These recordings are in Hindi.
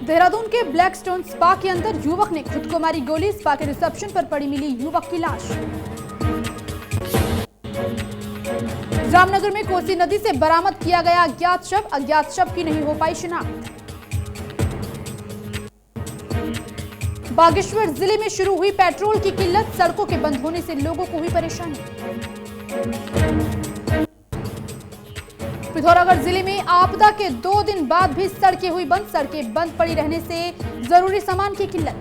देहरादून के ब्लैकस्टोन स्पा के अंदर युवक ने खुद को मारी गोली। स्पा के रिसेप्शन पर पड़ी मिली युवक की लाश। रामनगर में कोसी नदी से बरामद किया गया अज्ञात शव। अज्ञात शव की नहीं हो पाई शिनाख्त। बागेश्वर जिले में शुरू हुई पेट्रोल की किल्लत। सड़कों के बंद होने से लोगों को हुई परेशानी। पिथौरागढ़ जिले में आपदा के 2 दिन बाद भी सड़कें हुई बंद। सड़कें बंद पड़ी रहने से जरूरी सामान की किल्लत।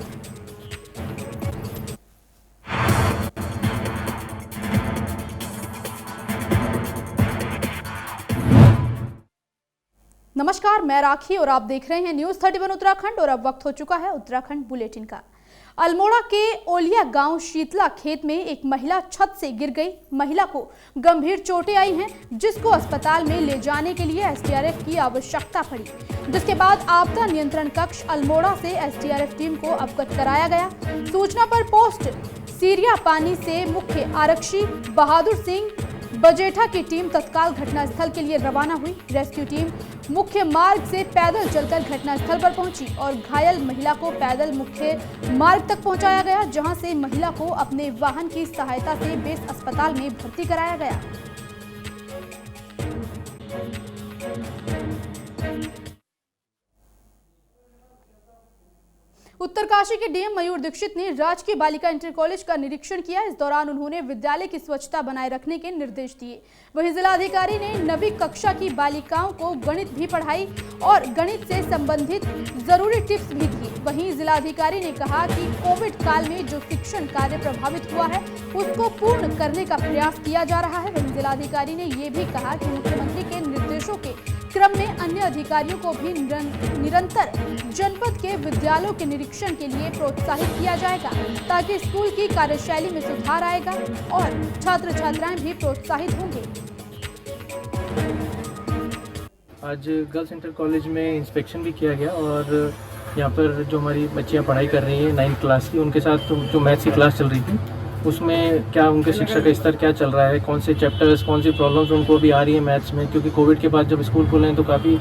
नमस्कार, मैं राखी और आप देख रहे हैं न्यूज 31 उत्तराखंड। और अब वक्त हो चुका है उत्तराखंड बुलेटिन का। अल्मोड़ा के ओलिया गांव शीतला खेत में एक महिला छत से गिर गई। महिला को गंभीर चोटें आई हैं, जिसको अस्पताल में ले जाने के लिए एसडीआरएफ की आवश्यकता पड़ी, जिसके बाद आपदा नियंत्रण कक्ष अल्मोड़ा से एसडीआरएफ टीम को अवगत कराया गया। सूचना पर पोस्ट सीरिया पानी से मुख्य आरक्षी बहादुर सिंह बजेठा की टीम तत्काल घटनास्थल के लिए रवाना हुई। रेस्क्यू टीम मुख्य मार्ग से पैदल चलकर घटनास्थल पर पहुंची और घायल महिला को पैदल मुख्य मार्ग तक पहुंचाया गया, जहां से महिला को अपने वाहन की सहायता से बेस अस्पताल में भर्ती कराया गया। उत्तरकाशी के डीएम मयूर दीक्षित ने राजकीय बालिका इंटर कॉलेज का निरीक्षण किया। इस दौरान उन्होंने विद्यालय की स्वच्छता बनाए रखने के निर्देश दिए। वहीं जिलाधिकारी ने 9वीं कक्षा की बालिकाओं को गणित भी पढ़ाई और गणित से संबंधित जरूरी टिप्स भी दिए। वहीं जिलाधिकारी ने कहा कि कोविड काल में जो शिक्षण कार्य प्रभावित हुआ है, उसको पूर्ण करने का प्रयास किया जा रहा है। वहीं जिलाधिकारी ने ये भी कहा कि मुख्यमंत्री के निर्देशों के क्रम में अन्य अधिकारियों को भी निरंतर जनपद के विद्यालयों के निरीक्षण के लिए प्रोत्साहित किया जाएगा, ताकि स्कूल की कार्यशैली में सुधार आएगा और छात्र छात्राएं भी प्रोत्साहित होंगे। आज गर्ल्स इंटर कॉलेज में इंस्पेक्शन भी किया गया और यहाँ पर जो हमारी बच्चियाँ पढ़ाई कर रही हैं 9th क्लास की, उनके साथ जो मैथ्स की क्लास चल रही थी, उसमें क्या उनके शिक्षा का स्तर क्या चल रहा है, कौन से चैप्टर्स, कौन सी प्रॉब्लम्स उनको भी आ रही है मैथ्स में, क्योंकि कोविड के बाद जब स्कूल खुले हैं तो काफ़ी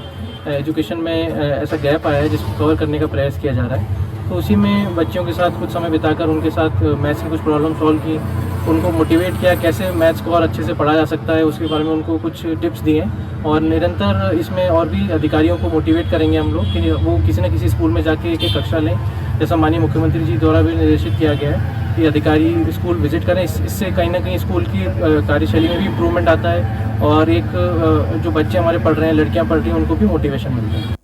एजुकेशन में ऐसा गैप आया है जिसको कवर करने का प्रयास किया जा रहा है। तो उसी में बच्चों के साथ कुछ समय बिताकर उनके साथ मैथ्स की कुछ प्रॉब्लम सॉल्व की, उनको मोटिवेट किया कैसे मैथ्स को और अच्छे से पढ़ा जा सकता है, उसके बारे में उनको कुछ टिप्स दिए और निरंतर इसमें और भी अधिकारियों को मोटिवेट करेंगे हम लोग कि वो किसी न किसी स्कूल में जाके एक कक्षा लें, जैसा माननीय मुख्यमंत्री जी द्वारा भी निर्देशित किया गया है कि अधिकारी स्कूल विजिट करें। इससे कहीं ना कहीं स्कूल की कार्यशैली में भी इम्प्रूवमेंट आता है और एक जो बच्चे हमारे पढ़ रहे हैं, लड़कियां पढ़ रही हैं, उनको भी मोटिवेशन मिलता है।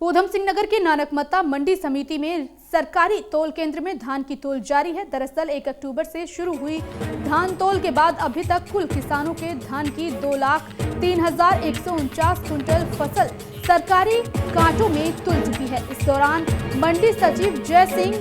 ऊधम सिंह नगर के नानकमत्ता मंडी समिति में सरकारी तोल केंद्र में धान की तोल जारी है। दरअसल 1 अक्टूबर से शुरू हुई धान तोल के बाद अभी तक कुल किसानों के धान की 2,03,149 क्विंटल फसल सरकारी कांटों में तुल चुकी है। इस दौरान मंडी सचिव जय सिंह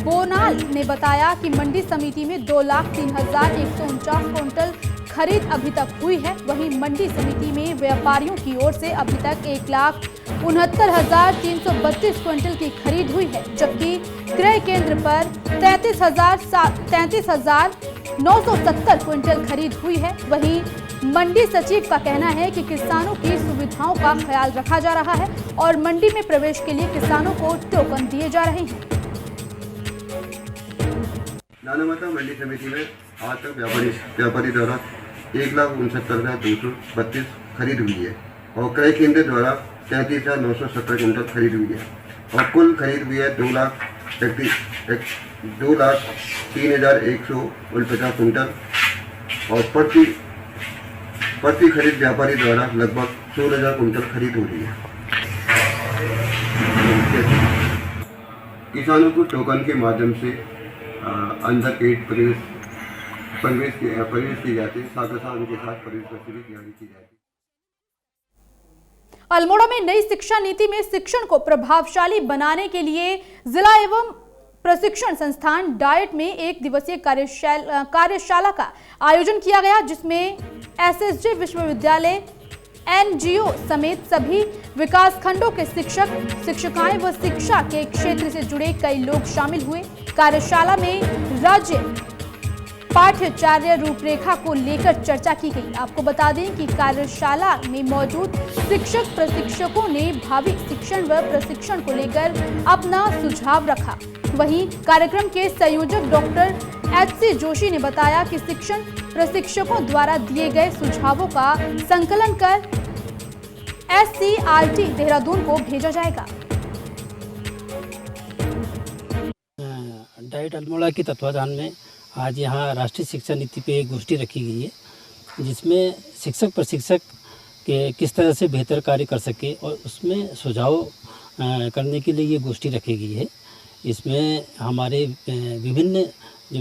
बोनाल ने बताया कि मंडी समिति में 2,03,149 क्विंटल खरीद अभी तक हुई है। वहीं मंडी समिति में व्यापारियों की ओर से अभी तक 1,69,332 क्विंटल की खरीद हुई है, जबकि क्रय केंद्र पर 33,970 क्विंटल खरीद हुई है। वहीं मंडी सचिव का कहना है कि किसानों की सुविधाओं का ख्याल रखा जा रहा है और मंडी में प्रवेश के लिए किसानों को टोकन दिए जा रहे हैं। नानकमत्ता मंडी समिति में आज तक व्यापारी द्वारा 1,69,232 खरीद हुई है और क्रय केंद्र द्वारा 33,970 क्विंटल खरीद हुई है और कुल खरीद हुई है 2,03,149 क्विंटल और प्रति खरीद व्यापारी द्वारा लगभग 16,000 क्विंटल खरीद हो रही है। किसानों को टोकन के माध्यम से अंदर गेट प्रवेश की जाती है, साथ ही साथ उनके साथ प्रवेश की तैयारी की जाती है। अल्मोड़ा में नई शिक्षा नीति में शिक्षण को प्रभावशाली बनाने के लिए जिला एवं प्रशिक्षण संस्थान डाइट में 1 दिवसीय कार्यशाला का आयोजन किया गया, जिसमें एसएसजे विश्वविद्यालय, एनजीओ समेत सभी विकासखंडों के शिक्षक, शिक्षिकाएं व शिक्षा के क्षेत्र से जुड़े कई लोग शामिल हुए। कार्यशाला में राज्य पाठ्यचर्या रूपरेखा को लेकर चर्चा की गई। आपको बता दें कि कार्यशाला में मौजूद शिक्षक प्रशिक्षकों ने भावी शिक्षण व प्रशिक्षण को लेकर अपना सुझाव रखा। वहीं कार्यक्रम के संयोजक डॉक्टर HC जोशी ने बताया कि शिक्षण प्रशिक्षकों द्वारा दिए गए सुझावों का संकलन कर SCRT देहरादून को भेजा जाएगा। डाइट अल्मोड़ा के तत्वाधान में आज यहाँ राष्ट्रीय शिक्षा नीति पे एक गोष्ठी रखी गई है, जिसमें शिक्षक प्रशिक्षक के किस तरह से बेहतर कार्य कर सके और उसमें सुझाव करने के लिए ये गोष्ठी रखी गई है। इसमें हमारे विभिन्न जो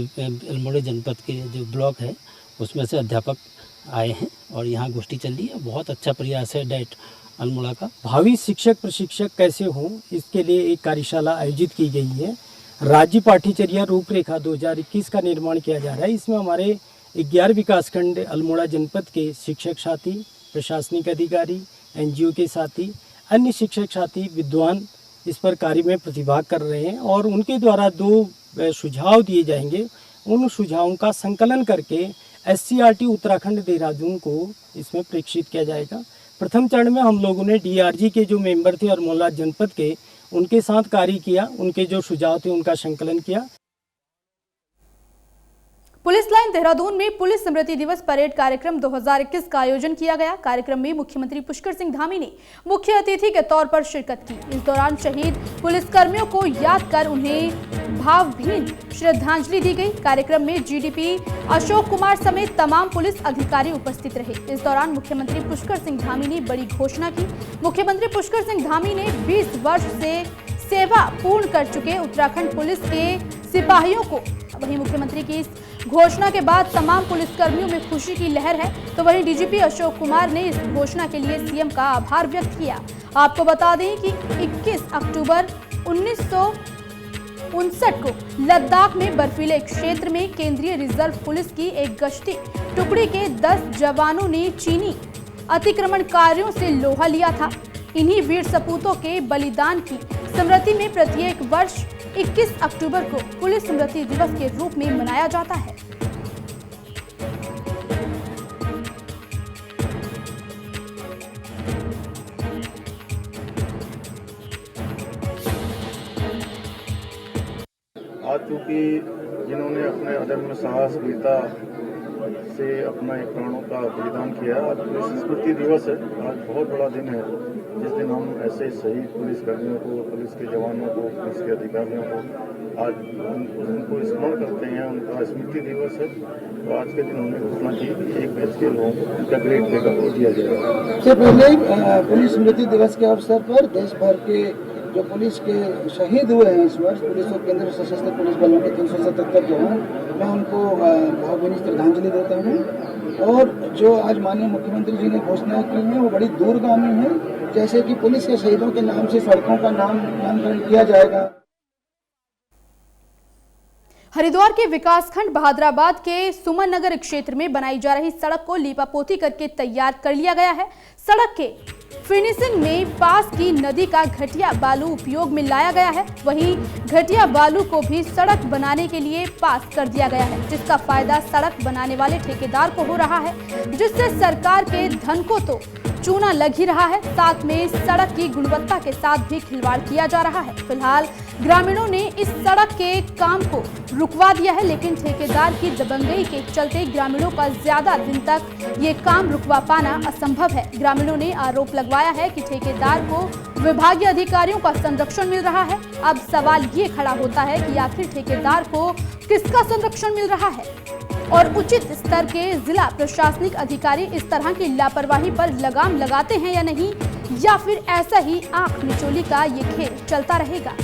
अल्मोड़ा जनपद के जो ब्लॉक है उसमें से अध्यापक आए हैं और यहाँ गोष्ठी चल रही है। बहुत अच्छा प्रयास है डाइट अल्मोड़ा का। भावी शिक्षक प्रशिक्षक कैसे हों, इसके लिए एक कार्यशाला आयोजित की गई है। राज्य पाठ्यचर्या रूपरेखा 2021 का निर्माण किया जा रहा है। इसमें हमारे 11 विकासखंड अल्मोड़ा जनपद के शिक्षक साथी, प्रशासनिक अधिकारी, NGO के साथी, अन्य शिक्षक साथी, विद्वान इस पर कार्य में प्रतिभाग कर रहे हैं और उनके द्वारा 2 सुझाव दिए जाएंगे। उन सुझावों का संकलन करके SCRT उत्तराखंड देहरादून को इसमें प्रेषित किया जाएगा। प्रथम चरण में हम लोगों ने DRG के जो मेंबर थे अल्मोड़ा जनपद के, उनके साथ कार्य किया, उनके जो सुझाव थे उनका संकलन किया। पुलिस लाइन देहरादून में पुलिस स्मृति दिवस परेड कार्यक्रम 2021 का आयोजन किया गया। कार्यक्रम में मुख्यमंत्री पुष्कर सिंह धामी ने मुख्य अतिथि के तौर पर शिरकत की। इस दौरान शहीद पुलिसकर्मियों को याद कर उन्हें भावभीनी श्रद्धांजलि दी गई। कार्यक्रम में GDP अशोक कुमार समेत तमाम पुलिस अधिकारी उपस्थित रहे। इस दौरान मुख्यमंत्री पुष्कर सिंह धामी ने बड़ी घोषणा की। मुख्यमंत्री पुष्कर सिंह धामी ने 20 वर्ष से सेवा पूर्ण कर चुके उत्तराखंड पुलिस के सिपाहियों को, वहीं मुख्यमंत्री की इस घोषणा के बाद तमाम पुलिसकर्मियों में खुशी की लहर है। तो वहीं DGP अशोक कुमार ने इस घोषणा के लिए CM का आभार व्यक्त किया। आपको बता दें कि 21 अक्टूबर 1959 को लद्दाख में बर्फीले क्षेत्र में केंद्रीय रिजर्व पुलिस की एक गश्ती टुकड़ी के 10 जवानों ने चीनी अतिक्रमणकारियों से लोहा लिया था। इन्हीं वीर सपूतों के बलिदान की स्मृति में प्रत्येक वर्ष 21 अक्टूबर को पुलिस स्मृति दिवस के रूप में मनाया जाता है। आज चूँकि जिन्होंने अपने अदम्य साहस, वीरता से अपना एक प्राणों का बलिदान किया, आज पुलिस स्मृति दिवस है। आज बहुत बड़ा दिन है जिस दिन हम ऐसे शहीद पुलिसकर्मियों को, पुलिस के जवानों को, पुलिस के अधिकारियों को आज उनको स्मरण करते हैं। उनका स्मृति दिवस है। तो आज के दिन हमने घोषणा की कि 1 बैच के लोगों को उनका ग्रेड ब्रेकअप दिया जाएगा। सबसे पहले पुलिस स्मृति दिवस के अवसर पर देश भर के जो पुलिस के शहीद हुए हैं इस वर्ष, पुलिस और केंद्रीय सशस्त्र पुलिस बलों के 377 जवान, मैं उनको भावभीनी श्रद्धांजलि देता हूँ। और जो आज माननीय मुख्यमंत्री जी ने घोषणा की है वो बड़ी दूरगामी है, जैसे कि पुलिस के शहीदों के नाम से सड़कों का नामकरण किया जाएगा। हरिद्वार के विकासखंड बहादुराबाद के सुमन नगर क्षेत्र में बनाई जा रही सड़क को लीपापोती करके तैयार कर लिया गया है। सड़क के फिनिशिंग में पास की नदी का घटिया बालू उपयोग में लाया गया है। वहीं घटिया बालू को भी सड़क बनाने के लिए पास कर दिया गया है, जिसका फायदा सड़क बनाने वाले ठेकेदार को हो रहा है, जिससे सरकार के धन को तो चूना लग ही रहा है, साथ में सड़क की गुणवत्ता के साथ भी खिलवाड़ किया जा रहा है। फिलहाल ग्रामीणों ने इस सड़क के काम को रुकवा दिया है, लेकिन ठेकेदार की दबंगई के चलते ग्रामीणों का ज्यादा दिन तक ये काम रुकवा पाना असंभव है। ग्रामीणों ने आरोप लगवाया है कि ठेकेदार को विभागीय अधिकारियों का संरक्षण मिल रहा है। अब सवाल ये खड़ा होता है कि आखिर ठेकेदार को किसका संरक्षण मिल रहा है और उचित स्तर के जिला प्रशासनिक अधिकारी इस तरह की लापरवाही पर लगाम लगाते हैं या नहीं, या फिर ऐसा ही आंख मिचोली का ये खेल चलता रहेगा।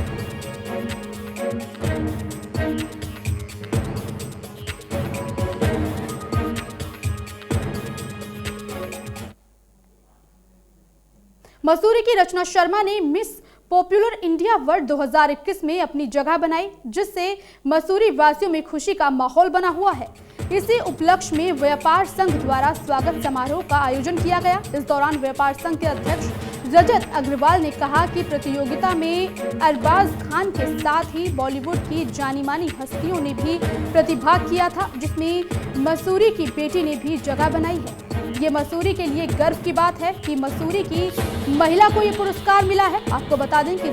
मसूरी की रचना शर्मा ने मिस पॉपुलर इंडिया वर्ल्ड 2021 में अपनी जगह बनाई, जिससे मसूरी वासियों में खुशी का माहौल बना हुआ है। इसी उपलक्ष्य में व्यापार संघ द्वारा स्वागत समारोह का आयोजन किया गया। इस दौरान व्यापार संघ के अध्यक्ष रजत अग्रवाल ने कहा कि प्रतियोगिता में अरबाज खान के साथ ही बॉलीवुड की जानी मानी हस्तियों ने भी प्रतिभाग किया था, जिसमें मसूरी की बेटी ने भी जगह बनाई है। ये मसूरी के लिए गर्व की बात है कि मसूरी की महिला को ये पुरस्कार मिला है। आपको बता दें कि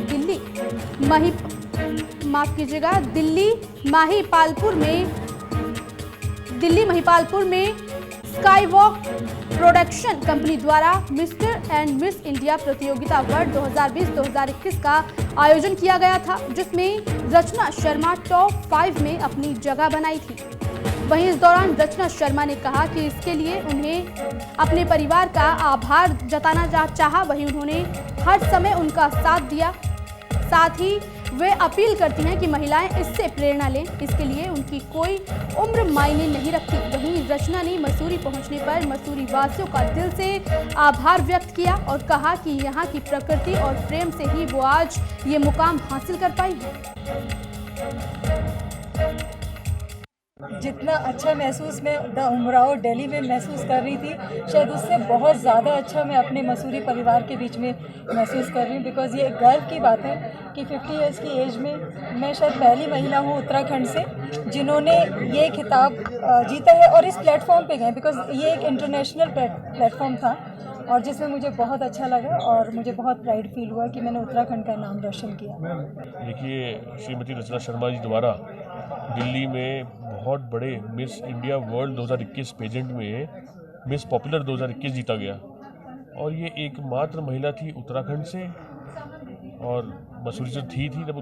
दिल्ली महिपालपुर में स्काईवॉक प्रोडक्शन कंपनी द्वारा मिस्टर एंड मिस इंडिया प्रतियोगिता वर्ष 2020-2021 का आयोजन किया गया था, जिसमें रचना शर्मा टॉप 5 में अपनी जगह बनाई थी। वहीं इस दौरान रचना शर्मा ने कहा कि इसके लिए उन्हें अपने परिवार का आभार जताना चाहा। वहीं उन्होंने हर समय उनका साथ दिया। साथ ही वे अपील करती हैं कि महिलाएं इससे प्रेरणा लें, इसके लिए उनकी कोई उम्र मायने नहीं रखती। वहीं रचना ने मसूरी पहुंचने पर मसूरी वासियों का दिल से आभार व्यक्त किया और कहा कि यहाँ की प्रकृति और प्रेम से ही वो आज ये मुकाम हासिल कर पाई है। जितना अच्छा महसूस मैं उमराव दिल्ली में महसूस कर रही थी, शायद उससे बहुत ज़्यादा अच्छा मैं अपने मसूरी परिवार के बीच में महसूस कर रही हूँ। बिकॉज़ ये गर्व की बात है कि 50 इयर्स की एज में मैं शायद पहली महिला हूँ उत्तराखंड से जिन्होंने ये खिताब जीता है और इस प्लेटफॉर्म पे गए। बिकॉज़ ये एक इंटरनेशनल प्लेटफॉर्म था और जिसमें मुझे बहुत अच्छा लगा और मुझे बहुत प्राइड फील हुआ कि मैंने उत्तराखंड का नाम रोशन किया। देखिए, श्रीमती रचना शर्मा जी द्वारा दिल्ली में बहुत बड़े मिस इंडिया वर्ल्ड 2021 पेजेंट में मिस पॉपुलर 2021 जीता गया और ये एकमात्र महिला थी उत्तराखंड से और मसूरी से थी जब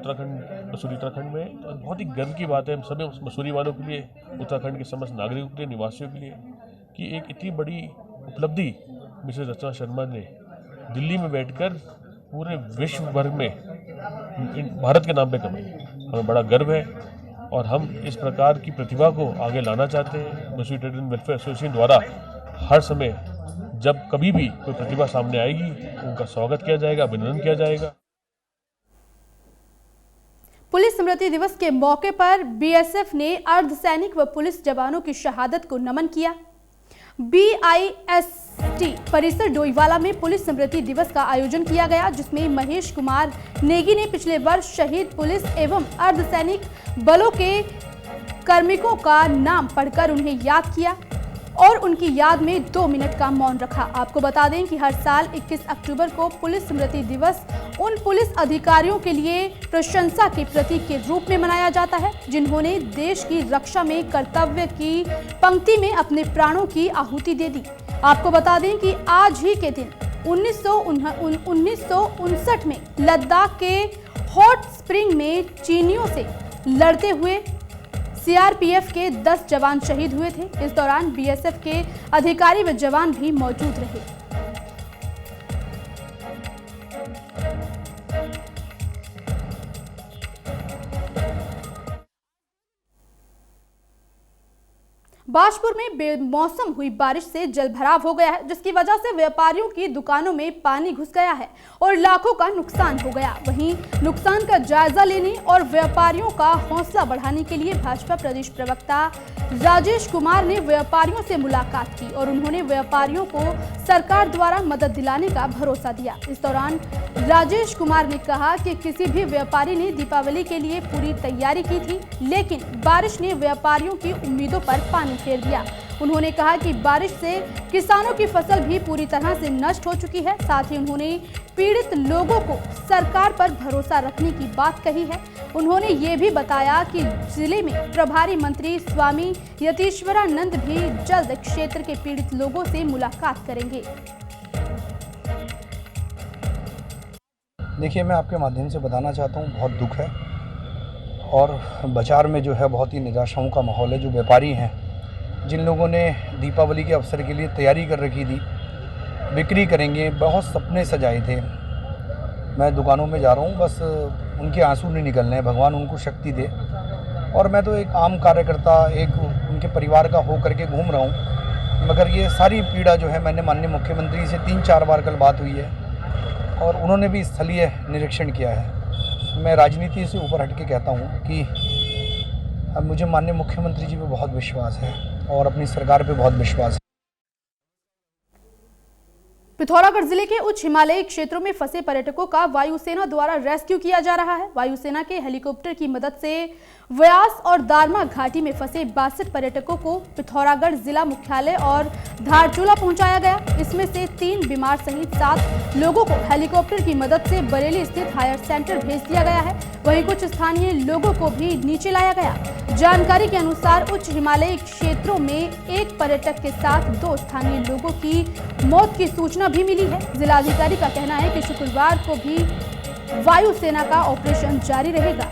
मसूरी उत्तराखंड में। तो बहुत ही गर्व की बात है हम सभी मसूरी वालों के लिए, उत्तराखंड के समस्त नागरिकों के लिए, निवासियों के लिए कि एक इतनी बड़ी उपलब्धि मिसेस रचना शर्मा ने दिल्ली में बैठकर पूरे विश्व भर में भारत के नाम पे कमाई। हमें बड़ा गर्व है और हम इस प्रकार की प्रतिभा को आगे लाना चाहते हैं। Mussoorie trade and welfare association द्वारा हर समय जब कभी भी कोई प्रतिभा सामने आएगी उनका स्वागत किया जाएगा, अभिनंदन किया जाएगा। पुलिस स्मृति दिवस के मौके पर बीएसएफ ने अर्धसैनिक व पुलिस जवानों की शहादत को नमन किया। BIST परिसर डोईवाला में पुलिस स्मृति दिवस का आयोजन किया गया, जिसमें महेश कुमार नेगी ने पिछले वर्ष शहीद पुलिस एवं अर्धसैनिक बलों के कार्मिकों का नाम पढ़कर उन्हें याद किया और उनकी याद में 2 मिनट का मौन रखा। आपको बता दें कि हर साल 21 अक्टूबर को पुलिस स्मृति दिवस उन पुलिस अधिकारियों के लिए प्रशंसा के प्रतीक के रूप में मनाया जाता है जिन्होंने देश की रक्षा में कर्तव्य की पंक्ति में अपने प्राणों की आहुति दे दी। आपको बता दें कि आज ही के दिन 1959 में लद्दाख के हॉट स्प्रिंग में चीनियों से लड़ते हुए CRPF के 10 जवान शहीद हुए थे। इस दौरान BSF के अधिकारी व जवान भी मौजूद रहे। बाजपुर में बेमौसम हुई बारिश से जलभराव हो गया है, जिसकी वजह से व्यापारियों की दुकानों में पानी घुस गया है और लाखों का नुकसान हो गया। वहीं नुकसान का जायजा लेने और व्यापारियों का हौसला बढ़ाने के लिए भाजपा प्रदेश प्रवक्ता राजेश कुमार ने व्यापारियों से मुलाकात की और उन्होंने व्यापारियों को सरकार द्वारा मदद दिलाने का भरोसा दिया। इस दौरान राजेश कुमार ने कहा कि किसी भी व्यापारी ने दीपावली के लिए पूरी तैयारी की थी, लेकिन बारिश ने व्यापारियों की उम्मीदों पर पानी फेर दिया। उन्होंने कहा कि बारिश से किसानों की फसल भी पूरी तरह से नष्ट हो चुकी है। साथ ही उन्होंने पीड़ित लोगों को सरकार पर भरोसा रखने की बात कही है। उन्होंने ये भी बताया कि जिले में प्रभारी मंत्री स्वामी यतीश्वरानंद भी जल्द क्षेत्र के पीड़ित लोगों से मुलाकात करेंगे। देखिए, मैं आपके माध्यम से बताना चाहता हूँ, बहुत दुख है और बाजार में जो है बहुत ही निराशाओं का माहौल है। जो व्यापारी हैं, जिन लोगों ने दीपावली के अवसर के लिए तैयारी कर रखी थी, बिक्री करेंगे, बहुत सपने सजाए थे। मैं दुकानों में जा रहा हूँ, बस उनके आंसू नहीं निकलने हैं, भगवान उनको शक्ति दे। और मैं तो एक आम कार्यकर्ता, एक उनके परिवार का हो करके घूम रहा हूँ, मगर ये सारी पीड़ा जो है, मैंने माननीय मुख्यमंत्री से 3-4 बार कल बात हुई है और उन्होंने भी स्थलीय निरीक्षण किया है। मैं राजनीति से ऊपर हट के कहता हूँ कि अब मुझे माननीय मुख्यमंत्री जी पे बहुत विश्वास है और अपनी सरकार पे बहुत विश्वास है। पिथौरागढ़ जिले के उच्च हिमालयी क्षेत्रों में फंसे पर्यटकों का वायुसेना द्वारा रेस्क्यू किया जा रहा है। वायुसेना के हेलीकॉप्टर की मदद से व्यास और दारमा घाटी में फंसे 62 पर्यटकों को पिथौरागढ़ जिला मुख्यालय और धारचूला पहुंचाया गया। इसमें से 3 बीमार सहित 7 लोगों को हेलीकॉप्टर की मदद से बरेली स्थित हायर सेंटर भेज दिया गया है। वहीं कुछ स्थानीय लोगों को भी नीचे लाया गया। जानकारी के अनुसार उच्च हिमालयी क्षेत्रों में एक पर्यटक के साथ 2 स्थानीय लोगों की मौत की सूचना भी मिली है। जिलाधिकारी का कहना है कि शुक्रवार को भी वायुसेना का ऑपरेशन जारी रहेगा।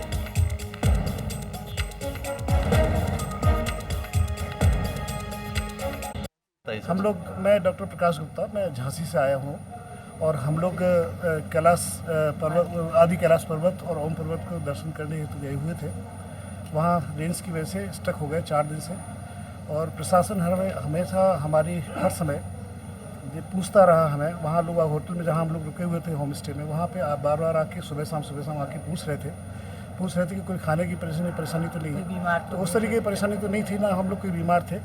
मैं डॉक्टर प्रकाश गुप्ता, मैं झांसी से आया हूँ और हम लोग कैलाश पर्वत, आदि कैलाश पर्वत और ओम पर्वत को दर्शन करने हेतु गए हुए थे। वहाँ रेंज की वजह से स्टक हो गए 4 दिन से, और प्रशासन हमेशा हमारी हर समय ये पूछता रहा हमें। वहाँ लोग होटल में जहाँ हम लोग रुके हुए थे होम स्टे में, वहाँ पे बार बार आके सुबह शाम आके पूछ रहे थे कि कोई खाने की परेशानी तो नहीं है। तो उस तरीके की परेशानी तो नहीं थी, ना हम लोग कोई बीमार थे।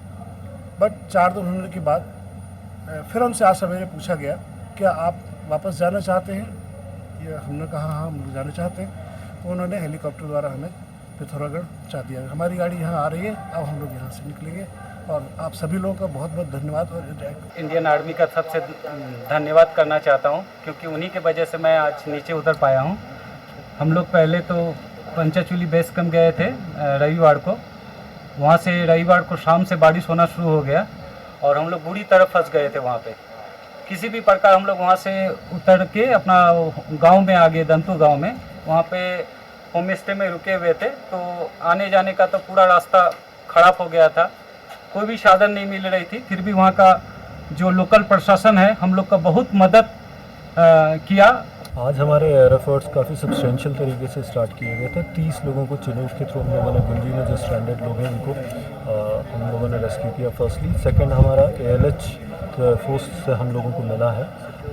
बट 4 दिन होने के बाद फिर हमसे आज सवेरे पूछा गया, क्या आप वापस जाना चाहते हैं? ये हमने कहा हाँ, हम लोग जाना चाहते हैं। तो उन्होंने हेलीकॉप्टर द्वारा हमें पिथौरागढ़ पहुँचा दिया। हमारी गाड़ी यहाँ आ रही है, अब हम लोग यहाँ से निकलेंगे। और आप सभी लोगों का बहुत बहुत धन्यवाद। और इंडियन आर्मी का सबसे धन्यवाद करना चाहता हूँ, क्योंकि उन्हीं की वजह से मैं आज नीचे उतर पाया हूँ। हम लोग पहले तो पंचाचूली बेस कैंप गए थे रविवार को। वहाँ से रविवार को शाम से बारिश होना शुरू हो गया और हम लोग बुरी तरह फंस गए थे वहाँ पे। किसी भी प्रकार हम लोग वहाँ से उतर के अपना गांव में आ गए, दंतु गांव में। वहाँ पे होम स्टे में रुके हुए थे, तो आने जाने का तो पूरा रास्ता खराब हो गया था, कोई भी साधन नहीं मिल रही थी। फिर भी वहाँ का जो लोकल प्रशासन है हम लोग का बहुत मदद किया। आज हमारे एयर एफर्ट्स काफ़ी सब्सटेंशियल तरीके से स्टार्ट किए गए थे। 30 लोगों को चिनूक के थ्रू हम लोगों ने, गुंजी में जो स्ट्रैंडेड लोग हैं उनको हम लोगों ने रेस्क्यू किया फर्स्टली। सेकंड, हमारा ALH फोर्स से हम लोगों को मिला है,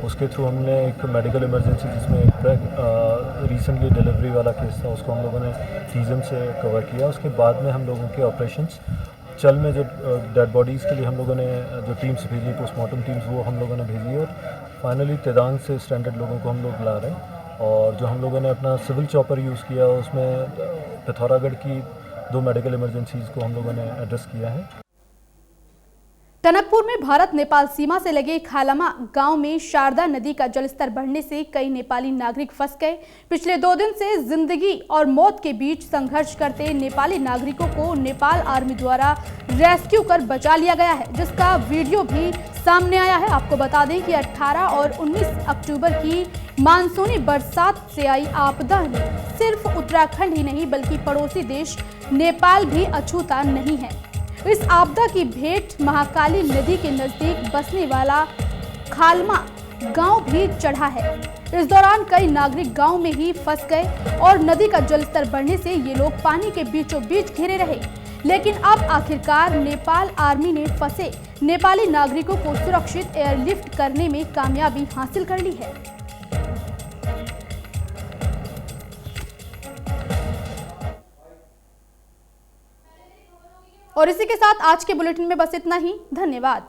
उसके थ्रू हमने एक मेडिकल इमरजेंसी जिसमें एक रिसेंटली डिलीवरी वाला केस था, उसको हम लोगों ने सीजन से कवर किया। उसके बाद में हम लोगों के ऑपरेशंस चल में जो डेड बॉडीज़ के लिए हम लोगों ने जो टीम्स भेजी, पोस्टमार्टम टीम्स, वो हम लोगों ने भेजी। और फाइनली तेदांग से स्ट्रैंडेड लोगों को हम लोग ला रहे हैं। और जो हम लोगों ने अपना सिविल चॉपर यूज़ किया, उसमें पिथौरागढ़ की 2 मेडिकल इमरजेंसीज़ को हम लोगों ने एड्रेस किया है। टनकपुर में भारत नेपाल सीमा से लगे खालमा गांव में शारदा नदी का जलस्तर बढ़ने से कई नेपाली नागरिक फंस गए। पिछले 2 दिन से जिंदगी और मौत के बीच संघर्ष करते नेपाली नागरिकों को नेपाल आर्मी द्वारा रेस्क्यू कर बचा लिया गया है, जिसका वीडियो भी सामने आया है। आपको बता दें कि 18 और 19 अक्टूबर की मानसूनी बरसात से आई आपदा ने सिर्फ उत्तराखंड ही नहीं बल्कि पड़ोसी देश नेपाल भी अछूता नहीं है। इस आपदा की भेंट महाकाली नदी के नजदीक बसने वाला खालमा गांव भी चढ़ा है। इस दौरान कई नागरिक गांव में ही फंस गए और नदी का जलस्तर बढ़ने से ये लोग पानी के बीचों बीच घिरे रहे। लेकिन अब आखिरकार नेपाल आर्मी ने फंसे नेपाली नागरिकों को सुरक्षित एयरलिफ्ट करने में कामयाबी हासिल कर ली है। और इसी के साथ आज के बुलेटिन में बस इतना ही। धन्यवाद।